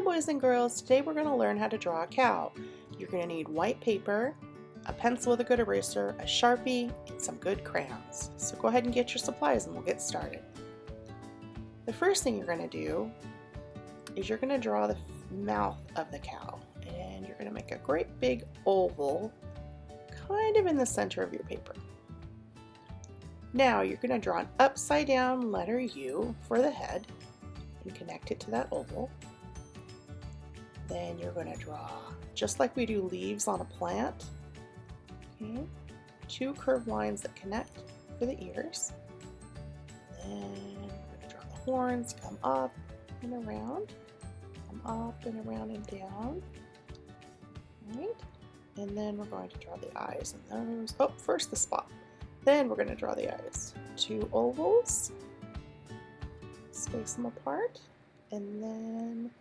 boys and girls, today we're going to learn how to draw a cow. You're going to need white paper, a pencil with a good eraser, a Sharpie, and some good crayons. So go ahead and get your supplies and we'll get started. The first thing you're going to do is you're going to draw the mouth of the cow, and you're going to make a great big oval kind of in the center of your paper. Now you're going to draw an upside down letter U for the head and connect it to that oval. Then you're going to draw, just like we do leaves on a plant, okay, 2 curved lines that connect for the ears. Then we're going to draw the horns, come up and around, come up and around and down. All right, and then we're going to draw the eyes and those. Oh, first the spot. Then we're going to draw the eyes. 2 ovals, space them apart, and then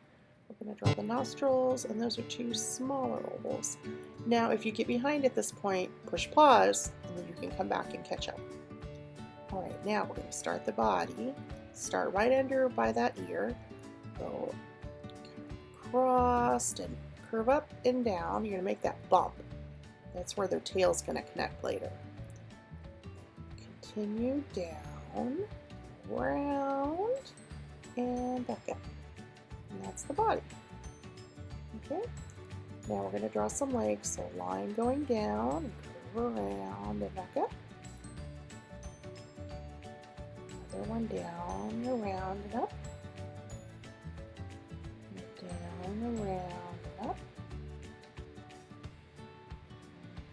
we're going to draw the nostrils, and those are 2 smaller ovals. Now, if you get behind at this point, push pause, and then you can come back and catch up. All right, now we're going to start the body. Start right under by that ear. Go across and curve up and down. You're going to make that bump. That's where their tail's going to connect later. Continue down, around, and back up. And that's the body. Okay, now we're going to draw some legs. So line going down, and curve around and back up. Another one down, around and up. Down, around and up.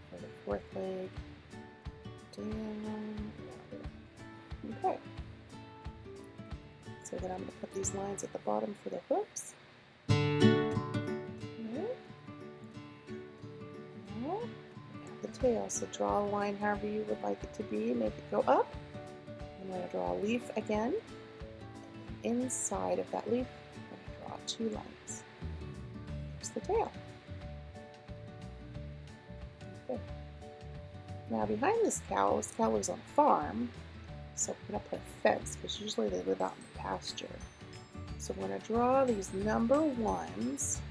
For the 4th leg, down, around. Okay. So then I'm going to put these lines at the bottom for the hooks. Now the tail. So draw a line however you would like it to be. Make it go up. I'm going to draw a leaf again. Inside of that leaf, I'm going to draw 2 lines. There's the tail. Okay. Now behind this cow lives on a farm. So we're going to put a fence, because usually they live out in the pasture. So we're going to draw these number 1s.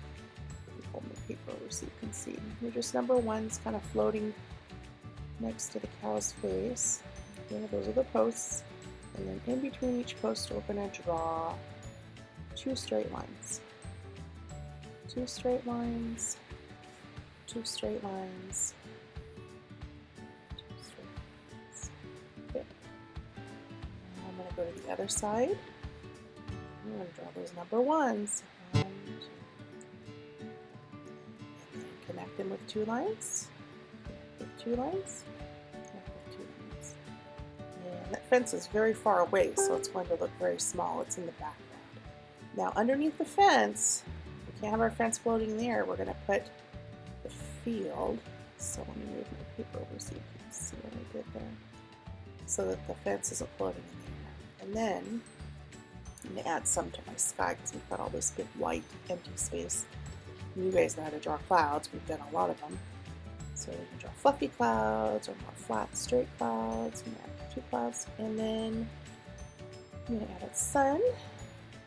Hold my paper over so you can see. They're just number 1s kind of floating next to the cow's face. Okay, those are the posts. And then in between each post, we're going to draw 2 straight lines. 2 straight lines. 2 straight lines. Go to the other side. I'm going to draw those number 1s. 1, 2, and then connect them with 2 lines. Connect with 2 lines. Connect with 2 lines. And that fence is very far away, so it's going to look very small. It's in the background. Now, underneath the fence, we can't have our fence floating there. We're going to put the field. So let me move my paper over so you can see what I did there, so that the fence isn't floating in the air. And then I'm going to add some to my sky, because we've got all this big white empty space. And you guys know how to draw clouds. We've done a lot of them. So we can draw fluffy clouds or more flat, straight clouds. And add 2 clouds. And then I'm going to add a sun.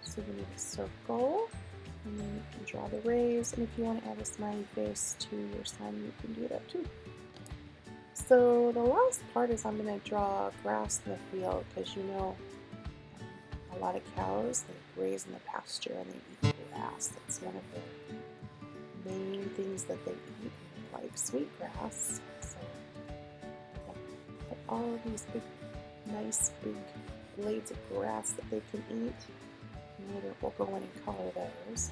So we need a circle. And then you can draw the rays. And if you want to add a smiley face to your sun, you can do that too. So the last part is I'm going to draw grass in the field, because you know a lot of cows, they graze in the pasture and they eat grass. That's one of the main things that they eat. They like sweet grass. So put all of these big, nice big blades of grass that they can eat. And later we'll go in and color those.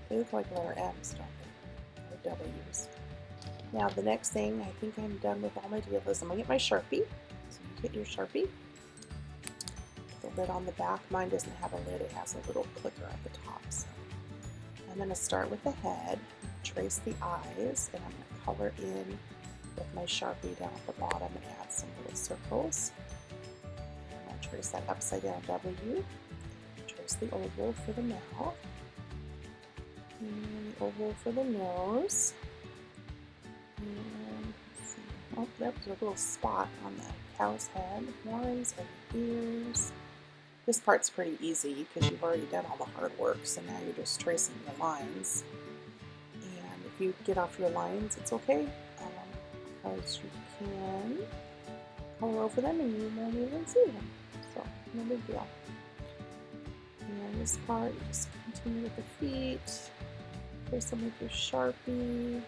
They look like letter M's, don't they? Or W's. Now the next thing, I think I'm done with all my deal, is I'm going to get my Sharpie. So you get your Sharpie. The lid on the back. Mine doesn't have a lid, it has a little clicker at the top. So I'm going to start with the head, trace the eyes, and I'm going to color in with my Sharpie down at the bottom and add some little circles. I'm going to trace that upside down W, trace the oval for the mouth, and the oval for the nose. And let's see. Oh, there's a little spot on the cow's head, horns and ears. This part's pretty easy because you've already done all the hard work, so now you're just tracing your lines. And if you get off your lines, it's okay, because you can color over them and you won't even see them. So, no big deal. And this part, you just continue with the feet. Trace them with your Sharpie.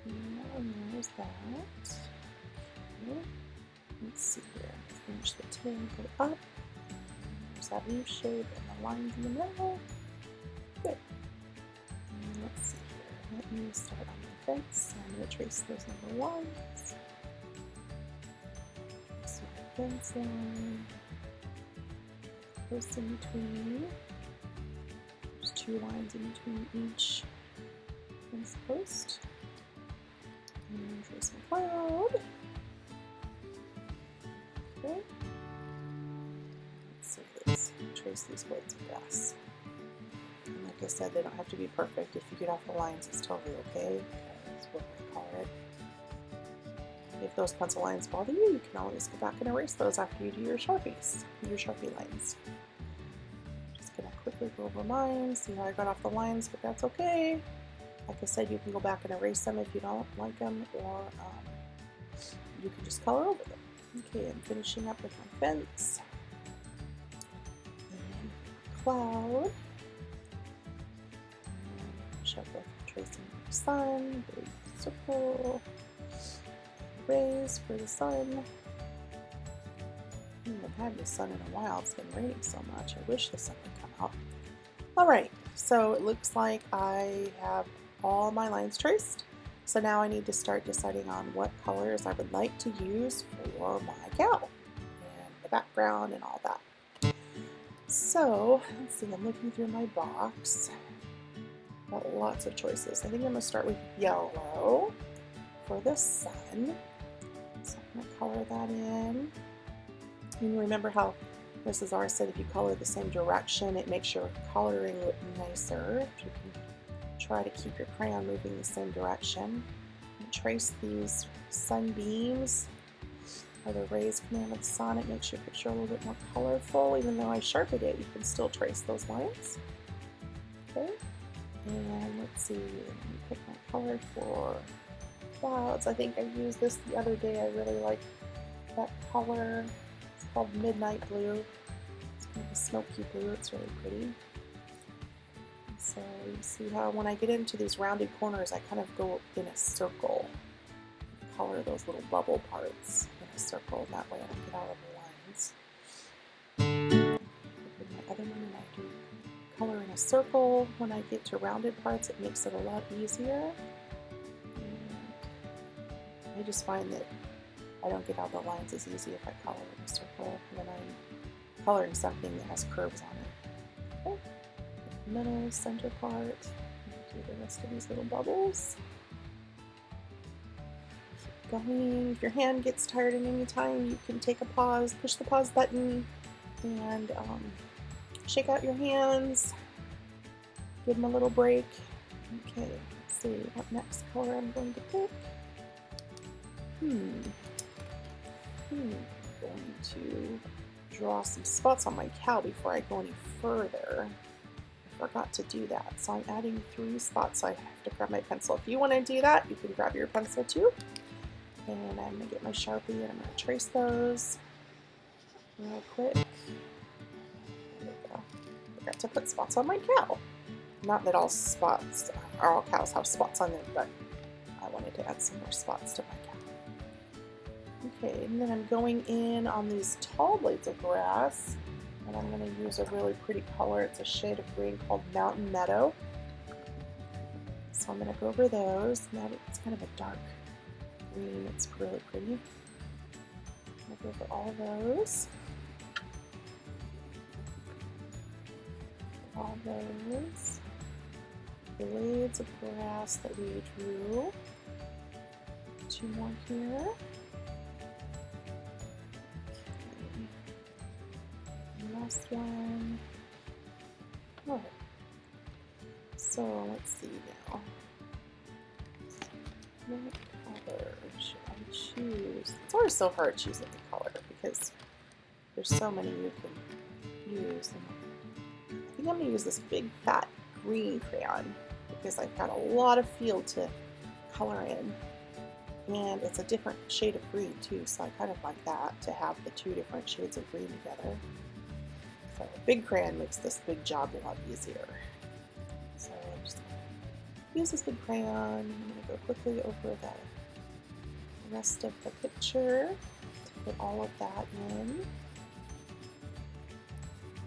And there's that. Okay. Let's see here. Finish the tail, go up. There's that leaf shape and the lines in the middle. Good. And let's see here. Let me start on the fence. I'm going to trace those number ones. Trace the fence line. Close in between. There's 2 lines in between each fence post. And trace my cloud. Okay. Let's see this. Trace these blades of grass. And like I said, they don't have to be perfect. If you get off the lines, it's totally okay. That's what we call it. If those pencil lines bother you, you can always go back and erase those after you do your Sharpies, your Sharpie lines. Just gonna quickly go over mine, see how I got off the lines, but that's okay. Like I said, you can go back and erase them if you don't like them, or you can just color over them. Okay, I'm finishing up with my fence and cloud. And finish up with tracing the sun, big circle, rays for the sun. I haven't had the sun in a while. It's been raining so much. I wish the sun would come out. Alright, so it looks like I have all my lines traced. So now I need to start deciding on what colors I would like to use for my cow and the background and all that. So let's see, I'm looking through my box. Got lots of choices. I think I'm going to start with yellow for the sun. So I'm going to color that in. And remember how Mrs. R said if you color the same direction, it makes your coloring look nicer. You can try to keep your crayon moving the same direction. And trace these sunbeams or the rays coming out of the sun. It makes your picture a little bit more colorful. Even though I sharpened it, you can still trace those lines. Okay, and let's see, let me pick my color for clouds. I think I used this the other day. I really like that color. It's called Midnight Blue. It's kind of a smoky blue. It's really pretty. So you see how when I get into these rounded corners, I kind of go in a circle. Color those little bubble parts in a circle. That way I don't get out of the lines. With my other one, and I do color in a circle. When I get to rounded parts, it makes it a lot easier. And I just find that I don't get out the lines as easy if I color in a circle when I'm coloring something that has curves on it. Okay. Middle, center part, do the rest of these little bubbles. Keep going. If your hand gets tired at any time, you can take a pause, push the pause button, and shake out your hands. Give them a little break. Okay, let's see what next color I'm going to pick. I'm going to draw some spots on my cow before I go any further. Forgot to do that, so I'm adding 3 spots, so I have to grab my pencil. If you want to do that, you can grab your pencil too. And I'm going to get my Sharpie and I'm going to trace those real quick. There we go. Forgot to put spots on my cow. Not that all spots, or all cows have spots on them, but I wanted to add some more spots to my cow. Okay, and then I'm going in on these tall blades of grass. And I'm going to use a really pretty color. It's a shade of green called Mountain Meadow. So I'm going to go over those. Now it's kind of a dark green. It's really pretty. I'll go over all those. All those blades of grass that we drew. 2 more here. Last one. Alright. So let's see now. What color should I choose? It's always so hard choosing the color because There's so many you can use. And I think I'm going to use this big fat green crayon because I've got a lot of field to color in. And it's a different shade of green too, so I kind of like that, to have the two different shades of green together. So a big crayon makes this big job a lot easier. So I'm just going to use this big crayon. I'm going to go quickly over the rest of the picture to put all of that in.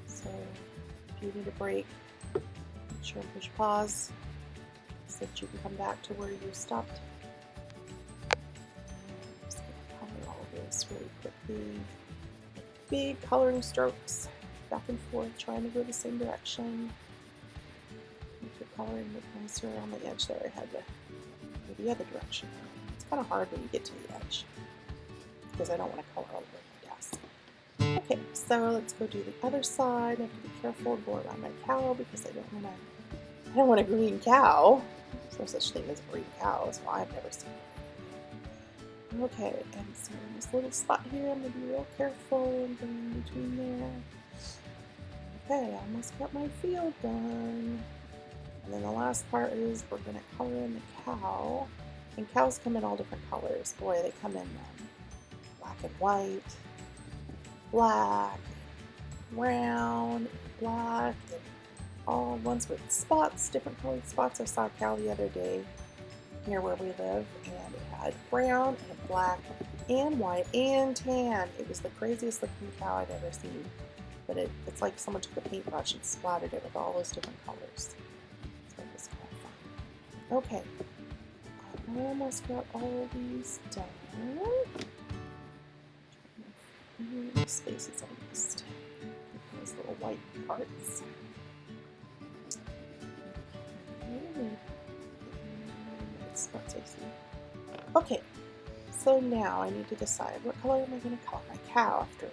So if you need a break, make sure and push pause so that you can come back to where you stopped. Really quickly. Big coloring strokes, back and forth, trying to go the same direction. Make your coloring look nicer around the edge there. I had to go the other direction. It's kind of hard when you get to the edge because I don't want to color all over my desk. Okay, so let's go do the other side. I have to be careful to go around my cow because I don't want a green cow. There's no such thing as a green cow, so I've never seen it. Okay, and so in this little spot here, I'm going to be real careful and go in between there. Okay, I almost got my field done. And then the last part is we're going to color in the cow. And cows come in all different colors. Boy, they come in black and white, black, brown, black, and all ones with spots, different colored spots. I saw a cow the other day near where we live, and it had brown and black and white and tan. It was the craziest looking cow I'd ever seen, but it's like someone took a paintbrush and splattered it with all those different colors. So it was kind of fun. Okay, I almost got all these done. Spaces I missed. Those little white parts. Okay, so now I need to decide what color am I going to color my cow after.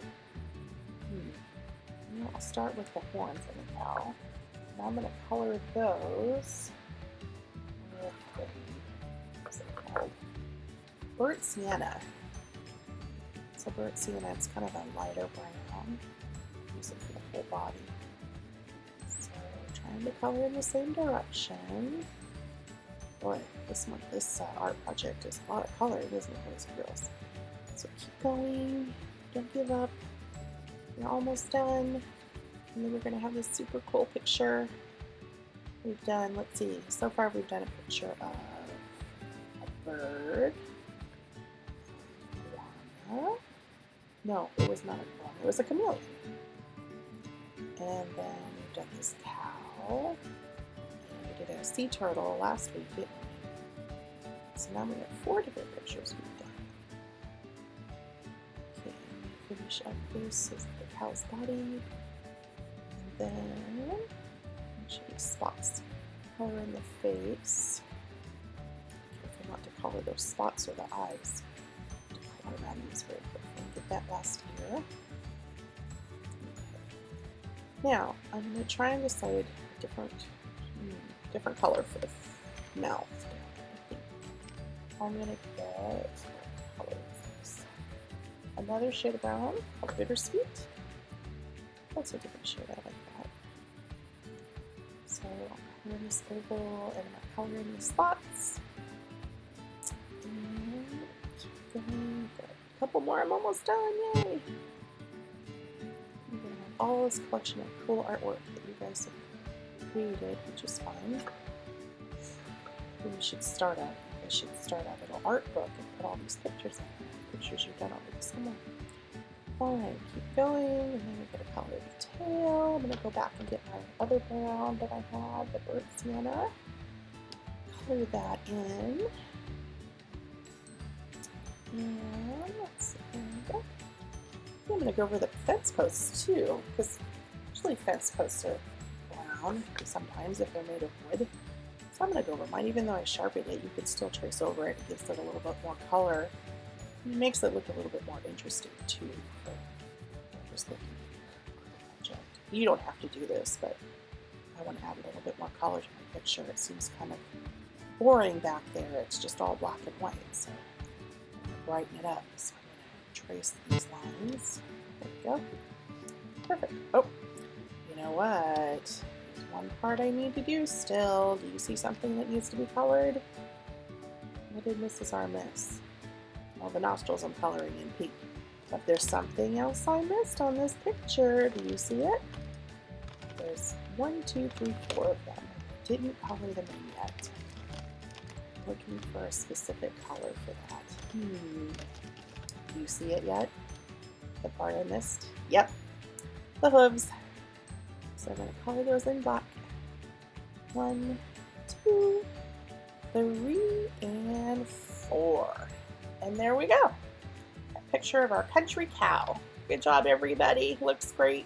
I'll start with the horns of the cow. Now I'm going to color those with what's it called? Burnt sienna. So burnt sienna, it's kind of a lighter brown. Use it for the whole body. So trying to color in the same direction. Boy, this art project is a lot of color, isn't it, boys and girls? So keep going, don't give up. You're almost done. And then we're going to have this super cool picture. We've done, let's see, so far we've done a picture of a bird. No, it was not a iguana, it was a chameleon. And then we've done this cow. We did a sea turtle last week, didn't we? So now we have 4 different pictures we've done. Okay, finish up this is the cow's body. And then show you spots. Color in the face. Careful not to color those spots or the eyes. Color around these very quickly. Get that last here. Now I'm going to try and decide a different color for the mouth. I think I'm going to get what color is this? Another shade of brown called Bittersweet. That's a different shade. I like that. So I'll color in this oval and I'm coloring the spots. And keep going. Got a couple more. I'm almost done. Yay! I'm going to have all this collection of cool artwork that you guys have created, which is fun. We should start out. I should start a little art book and put all these pictures in there. Pictures you've done over the summer. Alright, keep going, and then we're going to color the tail. I'm going to go back and get my other brown that I had, the burnt sienna. Color that in. And let's see, there we go. I'm going to go over the fence posts too, because usually fence posts are brown sometimes if they're made of wood. So I'm going to go over mine. Even though I sharpened it, you can still trace over it. It gives it a little bit more color. It makes it look a little bit more interesting too. Just looking at the project. You don't have to do this, but I want to add a little bit more color to my picture. It seems kind of boring back there. It's just all black and white, so I'm going to brighten it up. So I'm going to trace these lines. There we go. Perfect. Oh, you know what? There's one part I need to do still. Do you see something that needs to be colored? What did Mrs. R miss? Well, the nostrils I'm coloring in pink. But there's something else I missed on this picture. Do you see it? There's 1, 2, 3, 4 of them. I didn't color them in yet. I'm looking for a specific color for that. Do you see it yet? The part I missed? Yep, the hooves. So I'm going to color those in black. 1, 2, 3, and 4. And there we go. A picture of our country cow. Good job, everybody. Looks great.